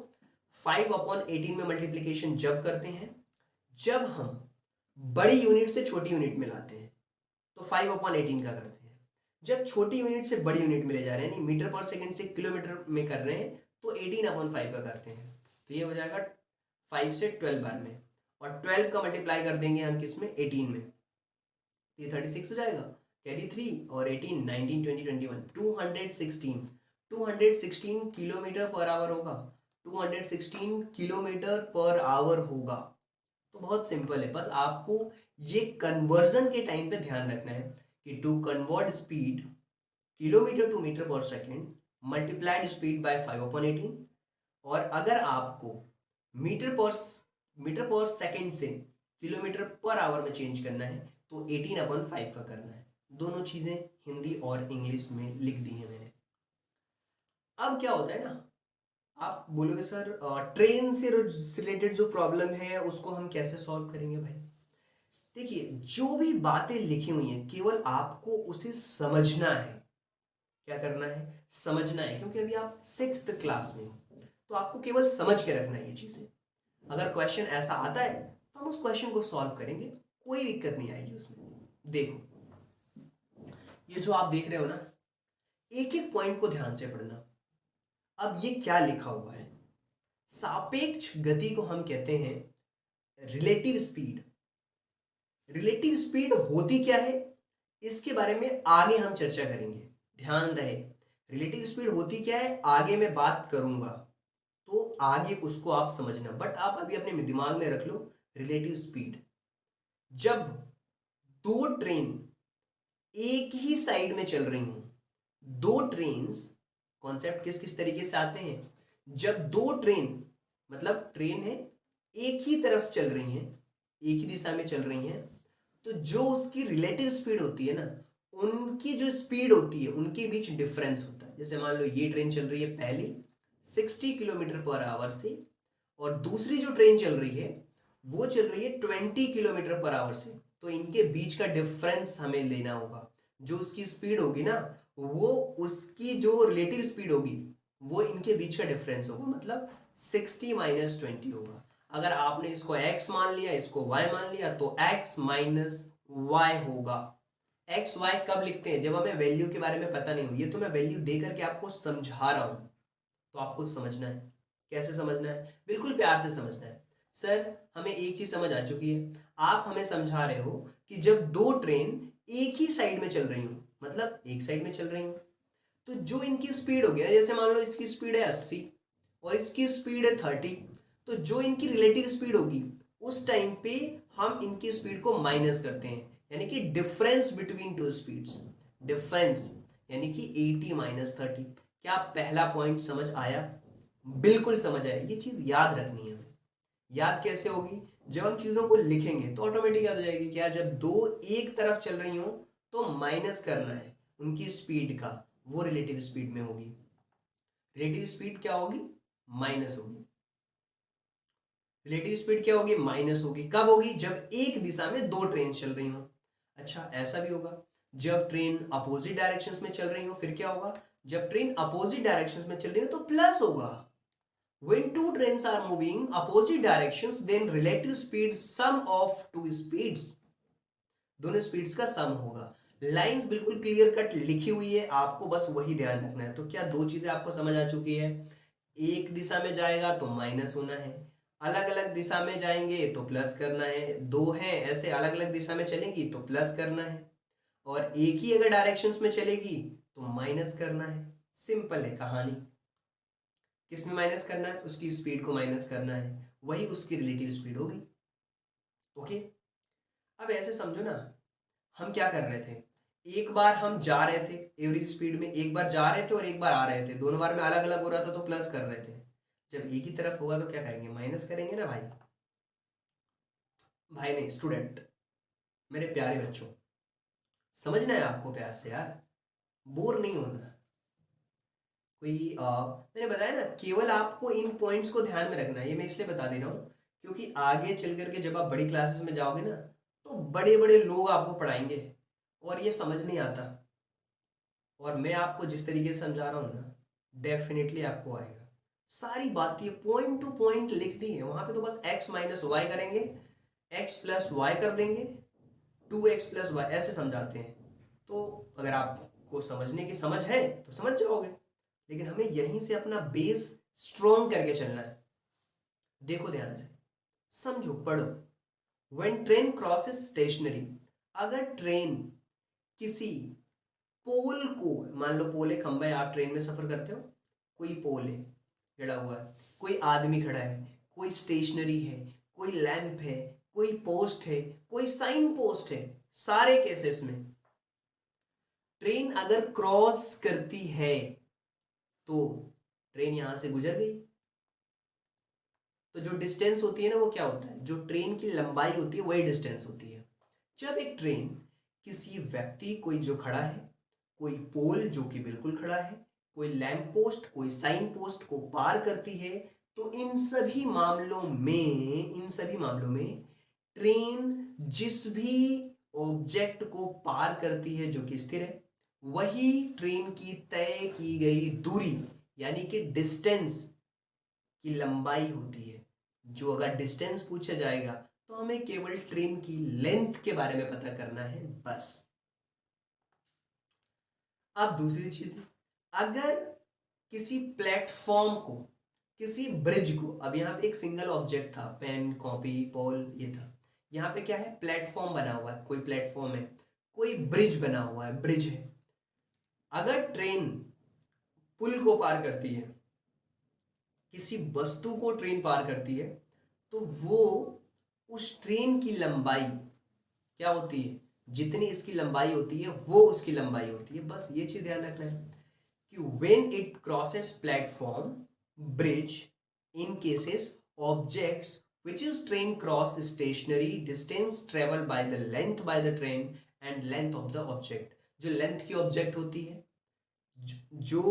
5/18 में मल्टीप्लीकेशन जब करते हैं जब हम बड़ी यूनिट से छोटी यूनिट में लाते हैं, तो 5/18 का करते हैं। जब छोटी यूनिट से बड़ी यूनिट में ले जा रहे हैं, यानी मीटर पर सेकंड से किलोमीटर में कर रहे हैं, तो 18/5 का करते हैं। तो ये हो जाएगा 5 से 12 बार में, और 12 का मल्टीप्लाई कर देंगे हम किस में, 18 में, तो ये 36 हो जाएगा, कैरी 3 और 18 19 20 21 216 किलोमीटर पर आवर होगा, 216 किलोमीटर पर आवर होगा। तो बहुत सिंपल है, बस आपको ये कन्वर्जन के टाइम पे ध्यान रखना है कि to convert speed kilometre to metre per second multiplied speed by 5/18। और अगर आपको मीटर पर मीटर पर सेकेंड से किलोमीटर पर आवर में चेंज करना है तो 18/5 का करना है। दोनों चीजें हिंदी और इंग्लिश में लिख दी है मैंने। अब क्या होता है ना, आप बोलोगे सर ट्रेन से रिलेटेड जो प्रॉब्लम है उसको हम कैसे सॉल्व करेंगे भाई। देखिए, जो भी बातें लिखी हुई हैं केवल आपको उसे समझना है। क्या करना है, समझना है, क्योंकि अभी आप 6th क्लास में हो, तो आपको केवल समझ के रखना है ये चीजें। अगर क्वेश्चन ऐसा आता है तो हम उस क्वेश्चन को सॉल्व करेंगे, कोई दिक्कत नहीं आएगी उसमें। देखो, ये जो आप देख रहे हो ना, एक एक पॉइंट को ध्यान से पढ़ना। अब ये क्या लिखा हुआ है, सापेक्ष गति को हम कहते हैं रिलेटिव स्पीड। रिलेटिव स्पीड होती क्या है, इसके बारे में आगे हम चर्चा करेंगे। ध्यान रहे, रिलेटिव स्पीड होती क्या है आगे मैं बात करूंगा, तो आगे उसको आप समझना, बट आप अभी अपने दिमाग में रख लो रिलेटिव स्पीड। जब दो ट्रेन एक ही साइड में चल रही हूं, दो ट्रेन्स, कॉन्सेप्ट किस किस तरीके से आते हैं, जब दो ट्रेन, मतलब ट्रेन है एक ही तरफ चल रही हैं, एक ही दिशा में चल रही हैं, तो जो उसकी रिलेटिव स्पीड होती है ना, उनकी जो स्पीड होती है उनके बीच डिफरेंस होता है। जैसे मान लो ये ट्रेन चल रही है पहली 60 किलोमीटर पर आवर से, और दूसरी जो ट्रेन चल रही है वो चल रही है 20 किलोमीटर पर आवर से, तो इनके बीच का डिफरेंस हमें लेना होगा। जो उसकी स्पीड होगी ना, वो उसकी जो रिलेटिव स्पीड होगी वो इनके बीच का डिफरेंस होगा, मतलब 60 - 20 होगा। अगर आपने इसको x मान लिया, इसको y मान लिया, तो x माइनस वाई होगा। x y कब लिखते हैं, जब हमें वैल्यू के बारे में पता नहीं हो। ये तो मैं वैल्यू दे करके आपको समझा रहा हूं, तो आपको समझना है। कैसे समझना है, बिल्कुल प्यार से समझना है। सर हमें एक चीज समझ आ चुकी है, आप हमें समझा रहे हो कि जब दो ट्रेन एक ही साइड में चल रही हो, मतलब एक साइड में चल रही हो, तो जो इनकी स्पीड हो गया, जैसे मान लो इसकी स्पीड है 80 और इसकी स्पीड है 30, तो जो इनकी रिलेटिव स्पीड होगी उस टाइम पे हम इनकी स्पीड को माइनस करते हैं, यानी कि difference between two speeds, difference, यानी कि 80 - 30। क्या पहला पॉइंट समझ आया, बिल्कुल समझ आया। ये चीज याद रखनी है हमें। याद कैसे होगी, जब हम चीजों को लिखेंगे तो ऑटोमेटिक याद हो जाएगी। क्या, जब दो एक तरफ चल रही हो तो माइनस करना है उनकी स्पीड का, वो रिलेटिव स्पीड में होगी। रिलेटिव स्पीड क्या होगी, माइनस होगी। रिलेटिव स्पीड क्या होगी, माइनस होगी। कब होगी, जब एक दिशा में दो ट्रेन चल रही हो। अच्छा ऐसा भी होगा, जब ट्रेन अपोजिट डायरेक्शंस में चल रही हो, फिर क्या होगा, जब ट्रेन अपोजिट डायरेक्शंस में चल रही हो तो प्लस होगा। When two trains are moving opposite directions, then relative speed sum of two speeds, दोनों स्पीड्स का सम होगा। लाइंस बिल्कुल क्लियर कट लिखी हुई है, आपको बस वही ध्यान रखना है। तो क्या दो चीजें आपको समझ आ चुकी है, एक दिशा में जाएगा तो माइनस होना है, अलग अलग दिशा में जाएंगे तो प्लस करना है, दो हैं ऐसे अलग अलग दिशा में चलेंगी तो प्लस करना है, और एक ही अगर डायरेक्शंस में चलेगी तो माइनस करना है। सिंपल है कहानी। किस में माइनस करना है, उसकी स्पीड को माइनस करना है, वही उसकी रिलेटिव स्पीड होगी। ओके, अब ऐसे समझो ना, हम क्या कर रहे थे, एक बार हम जा रहे थे एवरेज स्पीड में, एक बार जा रहे थे और एक बार आ रहे थे, दोनों बार में अलग अलग हो रहा था तो प्लस कर रहे थे। जब एक ही तरफ होगा तो क्या करेंगे, माइनस करेंगे ना भाई। भाई नहीं, स्टूडेंट, मेरे प्यारे बच्चों, समझना है आपको प्यार से यार, बोर नहीं होना। कोई मैंने बताया ना, केवल आपको इन पॉइंट्स को ध्यान में रखना है। ये मैं इसलिए बता दे रहा हूँ क्योंकि आगे चल करके जब आप बड़ी क्लासेस में जाओगे ना, तो बड़े बड़े लोग आपको पढ़ाएंगे और ये समझ नहीं आता, और मैं आपको जिस तरीके से समझा रहा हूँ ना, डेफिनेटली आपको आएगा। सारी बातें पॉइंट टू पॉइंट लिख दी है वहां पे, तो बस x माइनस वाई करेंगे, x प्लस वाई कर देंगे, 2x + y ऐसे समझाते हैं। तो अगर आपको समझने की समझ है तो समझ जाओगे, लेकिन हमें यहीं से अपना बेस स्ट्रॉन्ग करके चलना है। देखो ध्यान से, समझो, पढ़ो। व्हेन ट्रेन क्रॉसेस स्टेशनरी, अगर ट्रेन किसी पोल को, मान लो पोल है, खंबा है, आप ट्रेन में सफर करते हो, कोई पोल है खड़ा हुआ है, कोई आदमी खड़ा है, कोई स्टेशनरी है, कोई लैंप है, कोई पोस्ट है, कोई साइन पोस्ट है, सारे केसेस में ट्रेन अगर क्रॉस करती है तो ट्रेन यहां से गुजर गई। तो जो डिस्टेंस होती है ना, वो क्या होता है, जो ट्रेन की लंबाई होती है वही डिस्टेंस होती है। जब एक ट्रेन किसी व्यक्ति, कोई जो खड़ा है, कोई पोल जो कि बिल्कुल खड़ा है, कोई लैंप पोस्ट, कोई साइन पोस्ट को पार करती है, तो इन सभी मामलों में ट्रेन जिस भी ऑब्जेक्ट को पार करती है जो कि स्थिर है, वही ट्रेन की तय की गई दूरी, यानी कि डिस्टेंस की लंबाई होती है। जो अगर डिस्टेंस पूछा जाएगा तो हमें केवल ट्रेन की लेंथ के बारे में पता करना है बस। अब दूसरी चीज, अगर किसी प्लेटफॉर्म को, किसी ब्रिज को, अब यहाँ पे एक सिंगल ऑब्जेक्ट था, पेन, कॉपी, पोल, ये था, यहाँ पे क्या है, प्लेटफॉर्म बना हुआ है, कोई प्लेटफॉर्म है, कोई ब्रिज बना हुआ है, ब्रिज है। अगर ट्रेन पुल को पार करती है, किसी वस्तु को ट्रेन पार करती है, तो वो उस ट्रेन की लंबाई क्या होती है, जितनी इसकी लंबाई होती है वो उसकी लंबाई होती है। बस ये चीज ध्यान रखना है कि when it crosses platform, bridge, in cases objects which is train cross stationary distance travel by the length by the train and length of the object। जो लेंथ की ऑब्जेक्ट होती है, जो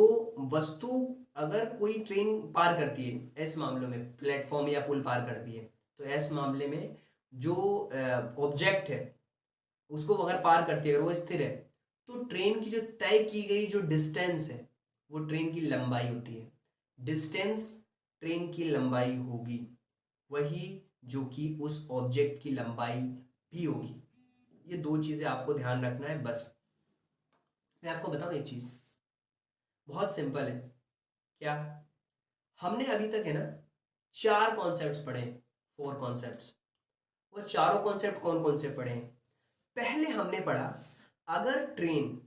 वस्तु अगर कोई ट्रेन पार करती है, इस मामले में प्लेटफॉर्म या पुल पार करती है, तो इस मामले में जो ऑब्जेक्ट है उसको अगर पार करती है, अगर वो स्थिर है, तो ट्रेन की जो तय की गई जो डिस्टेंस है वो ट्रेन की लंबाई होती है। डिस्टेंस ट्रेन की लंबाई होगी, वही जो कि उस ऑब्जेक्ट की लंबाई भी होगी। ये दो चीजें आपको ध्यान रखना है बस। मैं आपको बताऊं एक चीज, बहुत सिंपल है। क्या, हमने अभी तक है ना 4 कॉन्सेप्ट्स पढ़े, 4 कॉन्सेप्ट्स। वो चारों कॉन्सेप्ट कौन कौन से पढ़े हैं? पहले हमने पढ़ा, अगर ट्रेन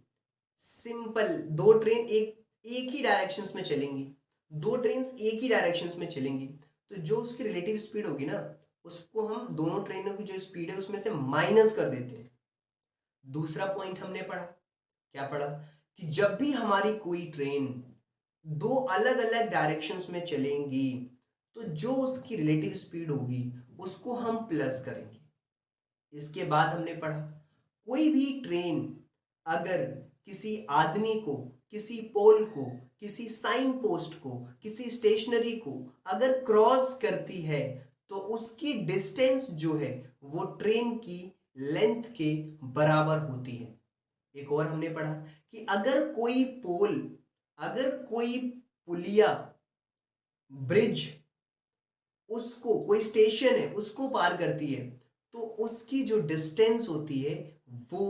सिंपल, दो ट्रेन एक एक ही डायरेक्शंस में चलेंगी, दो ट्रेन एक ही डायरेक्शंस में चलेंगी, तो जो उसकी रिलेटिव स्पीड होगी ना, उसको हम दोनों ट्रेनों की जो स्पीड है उसमें से माइनस कर देते हैं। दूसरा पॉइंट हमने पढ़ा, क्या पढ़ा, कि जब भी हमारी कोई ट्रेन दो अलग अलग डायरेक्शंस में चलेंगी, तो जो उसकी रिलेटिव स्पीड होगी उसको हम प्लस करेंगे। इसके बाद हमने पढ़ा, कोई भी ट्रेन अगर किसी आदमी को, किसी पोल को, किसी साइन पोस्ट को, किसी स्टेशनरी को अगर क्रॉस करती है, तो उसकी डिस्टेंस जो है वो ट्रेन की लेंथ के बराबर होती है। एक और हमने पढ़ा कि अगर कोई पोल, अगर कोई पुलिया, ब्रिज, उसको कोई स्टेशन है उसको पार करती है, तो उसकी जो डिस्टेंस होती है वो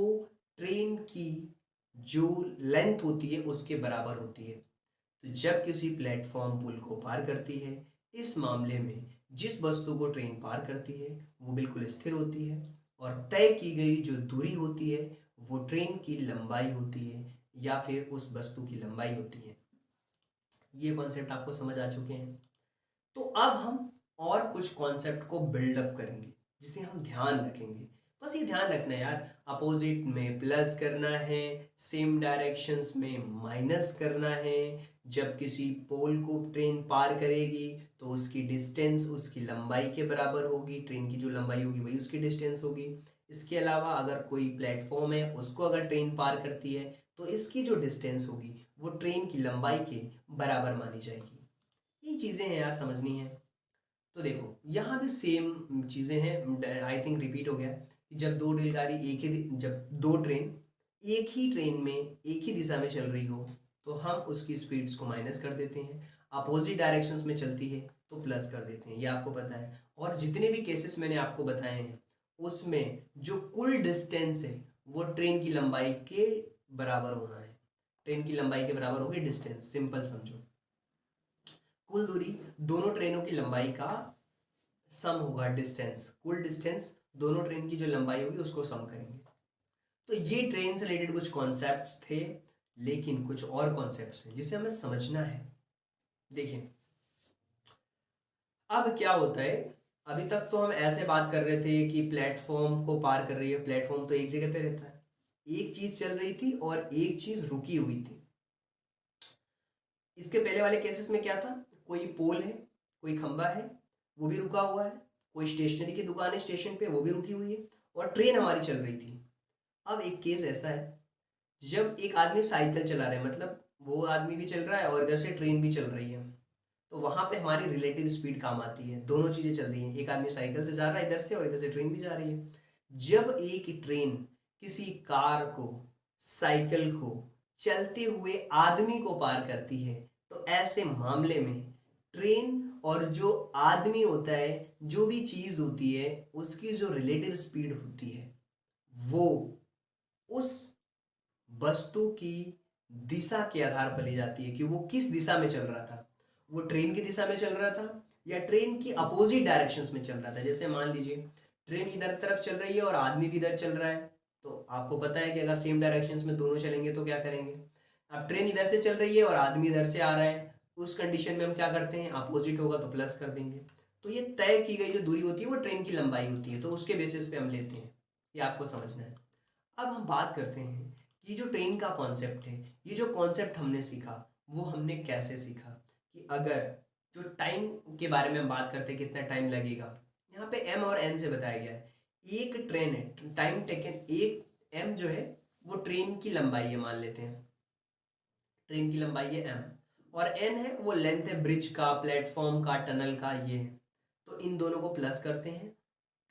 ट्रेन की जो लेंथ होती है उसके बराबर होती है। तो जब किसी प्लेटफॉर्म पुल को पार करती है, इस मामले में जिस वस्तु को ट्रेन पार करती है वो बिल्कुल स्थिर होती है, और तय की गई जो दूरी होती है वो ट्रेन की लंबाई होती है या फिर उस वस्तु की लंबाई होती है। ये कॉन्सेप्ट आपको समझ आ चुके हैं। तो अब हम और कुछ कॉन्सेप्ट को बिल्डअप करेंगे जिसे हम ध्यान रखेंगे। बस ये ध्यान रखना है यार, अपोजिट में प्लस करना है, सेम डायरेक्शंस में माइनस करना है। जब किसी पोल को ट्रेन पार करेगी तो उसकी डिस्टेंस उसकी लंबाई के बराबर होगी, ट्रेन की जो लंबाई होगी वही उसकी डिस्टेंस होगी। इसके अलावा अगर कोई प्लेटफॉर्म है उसको अगर ट्रेन पार करती है, तो इसकी जो डिस्टेंस होगी वो ट्रेन की लंबाई के बराबर मानी जाएगी। ये चीज़ें हैं यार, समझनी है। तो देखो यहाँ भी सेम चीज़ें हैं, आई थिंक रिपीट हो गया कि जब दो रेलगाड़ी जब दो ट्रेन एक ही ट्रेन में एक ही दिशा में चल रही हो, तो हम उसकी स्पीड्स को माइनस कर देते हैं। अपोजिट डायरेक्शंस में चलती है तो प्लस कर देते हैं, ये आपको पता है। और जितने भी केसेस मैंने आपको बताए हैं उसमें जो कुल डिस्टेंस है वो ट्रेन की लंबाई के बराबर होना है। ट्रेन की लंबाई के बराबर होगी डिस्टेंस, सिंपल समझो। कुल दूरी दोनों ट्रेनों की लंबाई का सम होगा, डिस्टेंस, कुल डिस्टेंस दोनों ट्रेन की जो लंबाई होगी उसको सम करेंगे। तो ये ट्रेन से रिलेटेड कुछ कॉन्सेप्ट्स थे, लेकिन कुछ और कॉन्सेप्ट्स हैं जिसे हमें समझना है। देखिए अब क्या होता है, अभी तक तो हम ऐसे बात कर रहे थे कि प्लेटफॉर्म को पार कर रही है, प्लेटफॉर्म तो एक जगह पे रहता है, एक चीज चल रही थी और एक चीज रुकी हुई थी। इसके पहले वाले केसेस में क्या था, कोई पोल है, कोई खंबा है, वो भी रुका हुआ है, कोई स्टेशनरी की दुकान है स्टेशन पे, वो भी रुकी हुई है, और ट्रेन हमारी चल रही थी। अब एक केस ऐसा है जब एक आदमी साइकिल चला रहा है, मतलब वो आदमी भी चल रहा है और इधर से ट्रेन भी चल रही है, तो वहां पे हमारी रिलेटिव स्पीड काम आती है। दोनों चीजें चल रही हैं, एक आदमी साइकिल से जा रहा है इधर से और इधर से ट्रेन भी जा रही है। जब एक ट्रेन किसी कार को, साइकिल को, चलते हुए आदमी को पार करती है, तो ऐसे मामले में ट्रेन और जो आदमी होता है, जो भी चीज होती है, उसकी जो रिलेटिव स्पीड होती है वो उस वस्तु की दिशा के आधार पर ली जाती है कि वो किस दिशा में चल रहा था। वो ट्रेन की दिशा में चल रहा था या ट्रेन की अपोजिट डायरेक्शंस में चल रहा था। जैसे मान लीजिए ट्रेन इधर तरफ चल रही है और आदमी भी इधर चल रहा है, तो आपको पता है कि अगर सेम डायरेक्शंस में दोनों चलेंगे तो क्या करेंगे। अब ट्रेन इधर से चल रही है और आदमी इधर से आ रहा है, उस कंडीशन में हम क्या करते हैं, अपोजिट होगा तो प्लस कर देंगे। तो ये तय की गई जो दूरी होती है वो ट्रेन की लंबाई होती है, तो उसके बेसिस पे हम लेते हैं, ये आपको समझना है। अब हम बात करते हैं कि जो ट्रेन का कॉन्सेप्ट है, ये जो कॉन्सेप्ट हमने सीखा वो हमने कैसे सीखा, कि अगर जो टाइम के बारे में हम बात करते हैं कितना टाइम लगेगा, यहाँ पे एम और एन से बताया गया है। एक ट्रेन है, टाइम टेकन, एक एम जो है वो ट्रेन की लंबाई है, मान लेते हैं ट्रेन की लंबाई है एम, और एन है वो लेंथ है ब्रिज का, प्लेटफॉर्म का, टनल का, ये है। तो इन दोनों को प्लस करते हैं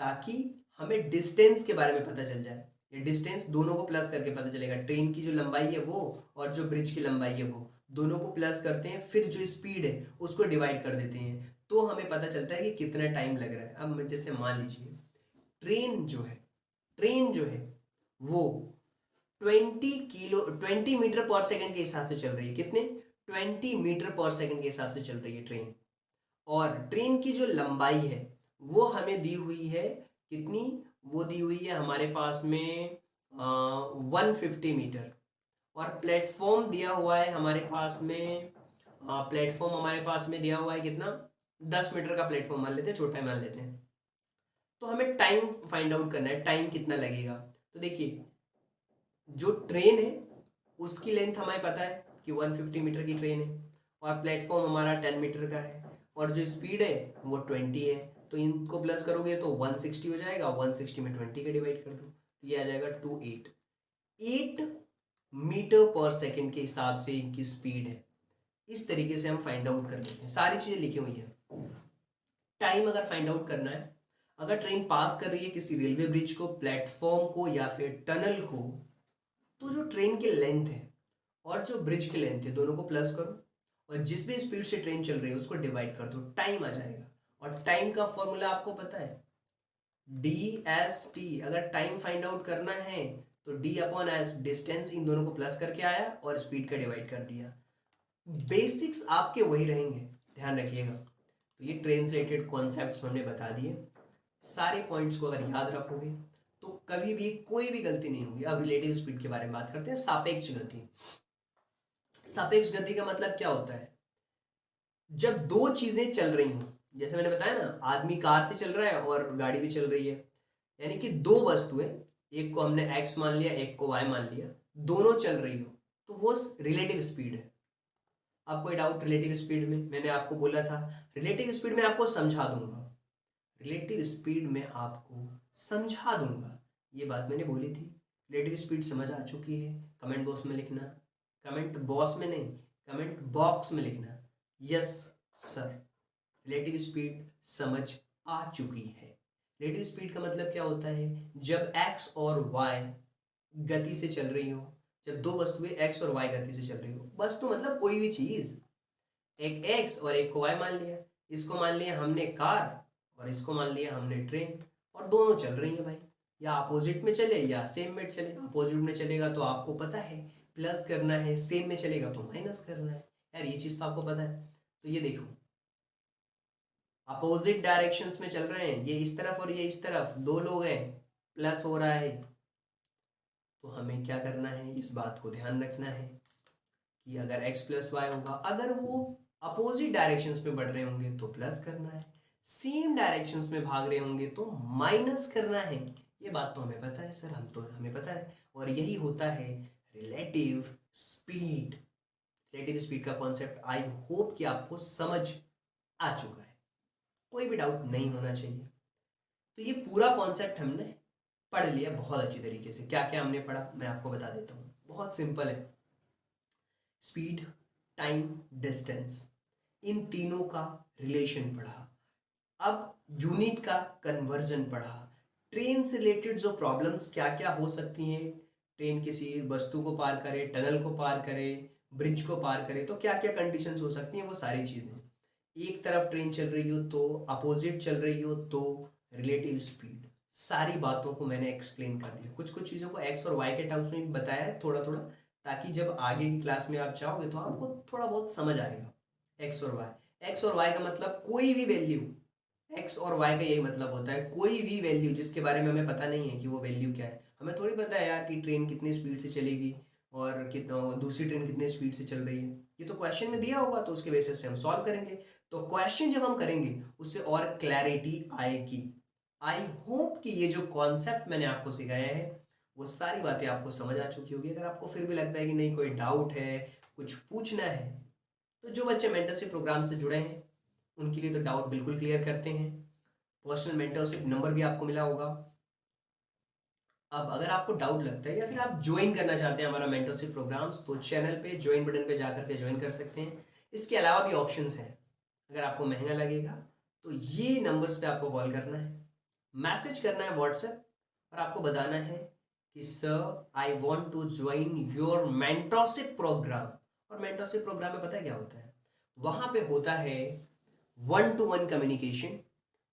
ताकि हमें डिस्टेंस के बारे में पता चल जाए। ये डिस्टेंस दोनों को प्लस करके पता चलेगा, ट्रेन की जो लंबाई है वो और जो ब्रिज की लंबाई है वो, दोनों को प्लस करते हैं, फिर जो स्पीड है उसको डिवाइड कर देते हैं, तो हमें पता चलता है कि कितना टाइम लग रहा है। अब जैसे मान लीजिए ट्रेन जो है वो 20 मीटर पर सेकंड के हिसाब से चल रही है, कितने, 20 मीटर पर सेकंड के हिसाब से चल रही है ट्रेन। और ट्रेन की जो लंबाई है वो हमें दी हुई है कितनी, वो दी हुई है हमारे पास में 150 मीटर। और प्लेटफॉर्म दिया हुआ है हमारे पास में, प्लेटफॉर्म हमारे पास में दिया हुआ है कितना, 10 मीटर का प्लेटफॉर्म मान लेते हैं, छोटा मान लेते हैं। तो हमें टाइम फाइंड आउट करना है, टाइम कितना लगेगा। तो देखिए जो ट्रेन है उसकी लेंथ हमें पता है कि 150 मीटर की ट्रेन है, और प्लेटफॉर्म हमारा 10 मीटर का है, और जो स्पीड है वो 20 है। तो इनको प्लस करोगे तो 160 हो जाएगा, 160 में 20 का डिवाइड कर दो, तो ये आ जाएगा 8 मीटर पर सेकंड के हिसाब से इनकी स्पीड है। इस तरीके से हम फाइंड आउट कर लेते हैं, सारी चीज़ें लिखी हुई हैं। टाइम अगर फाइंड आउट करना है, अगर ट्रेन पास कर रही है किसी रेलवे ब्रिज को, प्लेटफॉर्म को या फिर टनल को, तो जो ट्रेन की लेंथ है और जो ब्रिज की लेंथ है दोनों को प्लस करो, और जिस भी स्पीड से ट्रेन चल रही है उसको डिवाइड कर दो, टाइम आ जाएगा। और टाइम का फॉर्मूला आपको पता है, DST। अगर टाइम फाइंड आउट करना है तो D/S, डिस्टेंस, इन दोनों को प्लस करके आया और स्पीड का डिवाइड कर दिया। बेसिक्स आपके वही रहेंगे, ध्यान रखिएगा। तो ये ट्रेन से रिलेटेड कॉन्सेप्ट्स हमने बता दिए, सारे पॉइंट्स को अगर याद रखोगे तो कभी भी कोई भी गलती नहीं होगी। अब रिलेटिव स्पीड के बारे में बात करते हैं, सापेक्ष गति। सापेक्ष गति का मतलब क्या होता है, जब दो चीजें चल रही हों, जैसे मैंने बताया ना, आदमी कार से चल रहा है और गाड़ी भी चल रही है, यानी कि दो वस्तुएं, एक को हमने x मान लिया, एक को y मान लिया, दोनों चल रही हो, तो वो रिलेटिव स्पीड है। अब कोई डाउट रिलेटिव स्पीड में, मैंने आपको बोला था रिलेटिव स्पीड में आपको समझा दूंगा, रिलेटिव स्पीड में आपको समझा दूंगा, ये बात मैंने बोली थी। रिलेटिव स्पीड समझ आ चुकी है, कमेंट बॉक्स में लिखना, कमेंट बॉक्स में नहीं, कमेंट बॉक्स में लिखना, यस सर, रिलेटिव स्पीड समझ आ चुकी है। रिलेटिव स्पीड का मतलब क्या होता है, जब x और y गति से चल रही हो, जब दो वस्तुएं x और y गति से चल रही हो, वस्तु मतलब कोई भी चीज, एक x और एक को y मान लिया, इसको मान लिया हमने कार और इसको मान लिया हमने ट्रेन, और दोनों चल रही है भाई, या अपोजिट में चले या सेम में चले। अपोजिट में चलेगा तो आपको पता है प्लस करना है, सेम में चलेगा तो माइनस करना है, यार ये चीज तो आपको पता है। तो ये देखो अपोजिट डायरेक्शंस में चल रहे हैं, ये इस तरफ और ये इस तरफ, दो लोग हैं, प्लस हो रहा है, तो हमें क्या करना है, इस बात को ध्यान रखना है कि अगर x प्लस वाई होगा, अगर वो अपोजिट डायरेक्शंस में बढ़ रहे होंगे तो प्लस करना है, सेम डायरेक्शंस में भाग रहे होंगे तो माइनस करना है। ये बात तो हमें पता है सर, हमें पता है, और यही होता है रिलेटिव स्पीड। रिलेटिव स्पीड का कॉन्सेप्ट आई होप कि आपको समझ आ चुका है, कोई भी डाउट नहीं होना चाहिए। तो ये पूरा कॉन्सेप्ट हमने पढ़ लिया बहुत अच्छी तरीके से। क्या क्या हमने पढ़ा मैं आपको बता देता हूँ, बहुत सिंपल है। स्पीड, टाइम, डिस्टेंस, इन तीनों का रिलेशन पढ़ा। अब यूनिट का कन्वर्जन पढ़ा। ट्रेन से रिलेटेड जो प्रॉब्लम्स क्या क्या हो सकती हैं, ट्रेन किसी वस्तु को पार करे, टनल को पार करे, ब्रिज को पार करे, तो क्या क्या कंडीशंस हो सकती हैं, वो सारी चीज़ें। एक तरफ ट्रेन चल रही हो तो, अपोजिट चल रही हो तो, रिलेटिव स्पीड, सारी बातों को मैंने एक्सप्लेन कर दिया। कुछ कुछ चीज़ों को एक्स और वाई के टर्म्स में भी बताया है थोड़ा थोड़ा, ताकि जब आगे की क्लास में आप जाओगे तो आपको थोड़ा बहुत समझ आएगा। एक्स और वाई, एक्स और वाई का मतलब कोई भी वैल्यू एक्स और वाई का यही मतलब होता है, कोई भी वैल्यू जिसके बारे में हमें पता नहीं है कि वो वैल्यू क्या है। हमें थोड़ी पता है यार कि ट्रेन कितनी स्पीड से चलेगी और कितना दूसरी ट्रेन कितनी स्पीड से चल रही है, ये तो क्वेश्चन में दिया होगा, तो उसके बेसिस पे हम सॉल्व करेंगे। तो क्वेश्चन जब हम करेंगे उससे और क्लैरिटी आएगी। आई होप कि ये जो कॉन्सेप्ट मैंने आपको सिखाया है वो सारी बातें आपको समझ आ चुकी होगी। अगर आपको फिर भी लगता है कि नहीं कोई डाउट है, कुछ पूछना है, तो जो बच्चे मेंटरशिप प्रोग्राम से जुड़े हैं उनके लिए तो डाउट बिल्कुल क्लियर करते हैं। पर्सनल मेंटरशिप नंबर भी आपको मिला होगा। अब अगर आपको डाउट लगता है या फिर आप ज्वाइन करना चाहते हैं हमारा मेंटरशिप प्रोग्राम्स, तो चैनल पे ज्वाइन बटन पे जाकर के ज्वाइन कर सकते हैं। इसके अलावा भी ऑप्शंस हैं। अगर आपको महंगा लगेगा तो ये नंबर्स पे आपको कॉल करना है, मैसेज करना है व्हाट्सएप, और आपको बताना है कि sir I want to join your mentorship programme. और मेंटरशिप प्रोग्राम में पता है क्या होता है, वहां पे होता है 1-to-1 कम्युनिकेशन।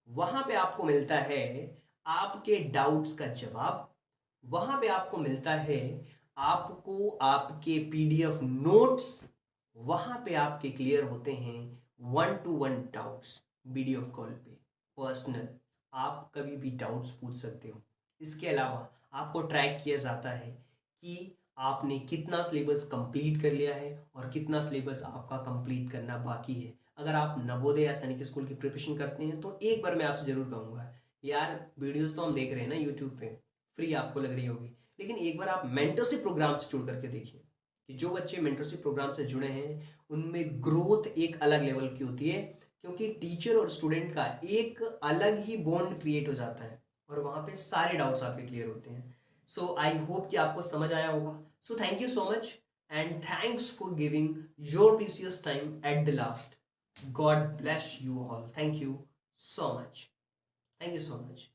वहां पे आपको मिलता है आपके डाउट्स का जवाब, वहां पे आपको मिलता है आपको आपके पीडीएफ नोट्स, वहां पे आपके क्लियर होते हैं 1-to-1 डाउट्स वीडियो कॉल पे, पर्सनल। आप कभी भी डाउट्स पूछ सकते हो। इसके अलावा आपको ट्रैक किया जाता है कि आपने कितना सिलेबस कंप्लीट कर लिया है और कितना सिलेबस आपका कंप्लीट करना बाकी है। अगर आप नवोदय या सैनिक स्कूल की प्रिपरेशन करते हैं तो एक बार मैं आपसे जरूर कहूँगा, यार वीडियोस तो हम देख रहे हैं ना यूट्यूब पे, फ्री आपको लग रही होगी, लेकिन एक बार आप मेंटरशिप प्रोग्राम से जुड़ करके देखिए कि जो बच्चे मेंटरशिप प्रोग्राम से जुड़े हैं उनमें ग्रोथ एक अलग लेवल की होती है, क्योंकि टीचर और स्टूडेंट का एक अलग ही बॉन्ड क्रिएट हो जाता है और वहाँ पे सारे डाउट्स आपके क्लियर होते हैं। सो आई होप कि आपको समझ आया होगा। So thank you so much and thanks for giving your precious time at the last. God bless you all. Thank you so much. Thank you so much.